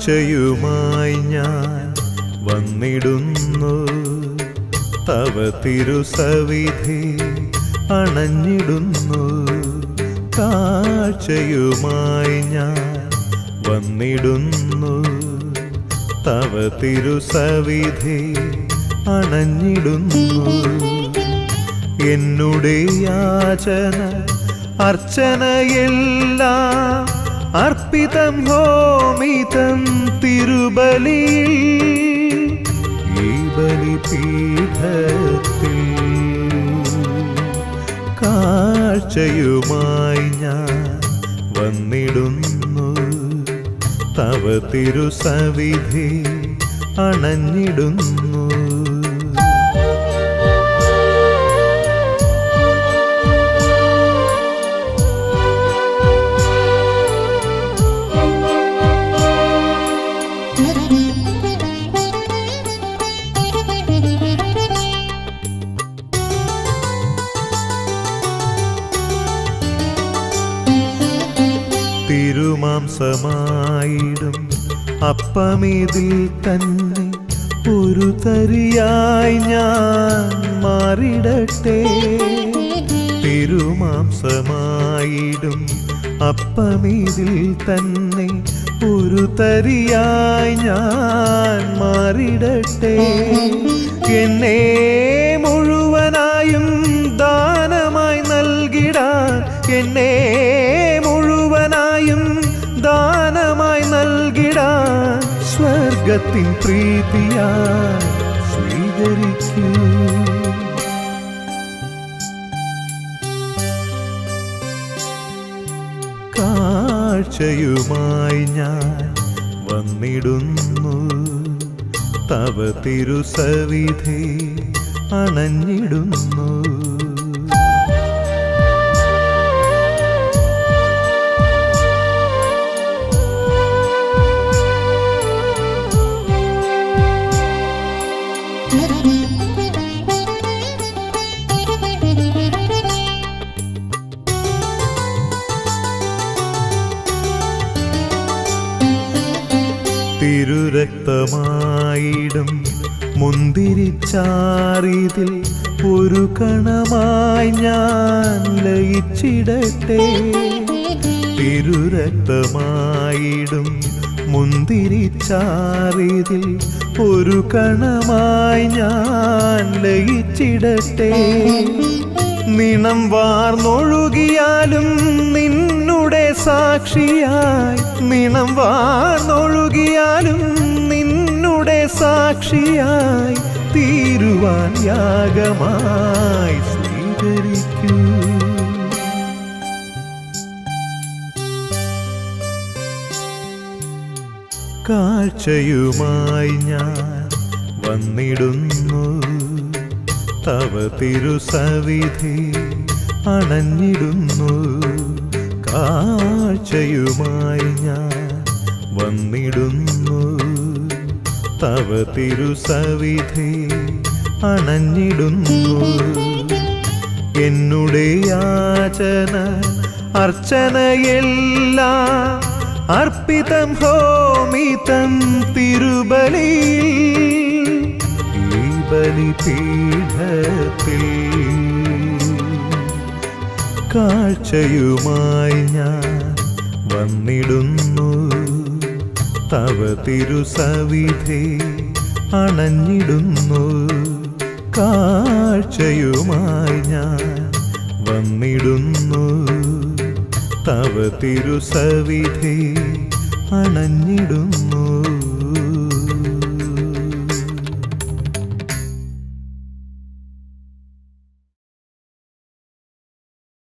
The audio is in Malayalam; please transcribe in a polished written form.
കാഴ്ചയുമായി ഞാൻ വന്നിടുന്നു തവ തിരുസവിധി അണഞ്ഞിടുന്നു കാഴ്ചയുമായി ഞാൻ വന്നിടുന്നു തവ തിരുസവിധി അണഞ്ഞിടുന്നു എന്നുടെ യാചന അർച്ചനയെല്ലാം അർപ്പിതം ഹോമിതം തിരുബലിയിൽ ഈ ബലിപീഠത്തിൽ കാഴ്ചയുമായി ഞാൻ വന്നിടുന്നു തവ തിരുസവിധി അണഞ്ഞിടുന്നു തിരുമാംസമായിടും അപ്പമിതിൽ തന്നെ ഒരു തരിയായി ഞാൻ മാറിടട്ടെ തിരുമാംസമായിടും അപ്പമിതിൽ തന്നെ ഒരു തരിയായി ഞാൻ മാറിടട്ടെ എന്നെ മുഴുവനായും ദാനമായി നൽകിടാൻ എന്നെ മുഴുവനായും ദാനമായി നൽകിടാൻ സ്വർഗത്തിൻ പ്രീതിയായി സ്വീകരിക്കൂ കാഴ്ചയുമായി ഞാൻ വന്നിടുന്നു തവ തിരുസവിധി അണഞ്ഞിടുന്നു തിരുരക്തമായിടും മുന്തിരിച്ചാറിതിൽ ഒരു കണമായി ഞാൻ ലയിച്ചിടട്ടെ തിരുരക്തമായിടും മുന്തിരിച്ചാറിതിൽ ഒരു കണമായി ഞാൻ ലയിച്ചിടട്ടെ നിണം വാർന്നൊഴുകിയാലും നിന്നുടെ സാക്ഷിയായി നിണം വാർന്നൊഴുകിയാലും നിന്നുടെ സാക്ഷിയായി തീരുവാൻ യാഗമായി സ്വീകരിക്കൂ കാഴ്ചയുമായി ഞാൻ വന്നിടുന്നു തവ തിരുസവിധി അണഞ്ഞിടുന്നു കാഴ്ചയുമായി ഞാൻ വന്നിടുന്നു തവ തിരുസവിധി അണഞ്ഞിടുന്നു എന്നുടെ യാചന അർച്ചനയെല്ലാം അർപ്പിതം ഹോമിതം തിരുബലിയിൽ ഈ ബലിപീഠത്തിൽ കാഴ്ചയുമായി ഞാൻ വന്നിടുന്നു തവ തിരുസവിധി അണഞ്ഞിടുന്നു കാഴ്ചയുമായി ഞാൻ വന്നിടുന്നു തവ തിരുസവിധി അണഞ്ഞിടുന്നു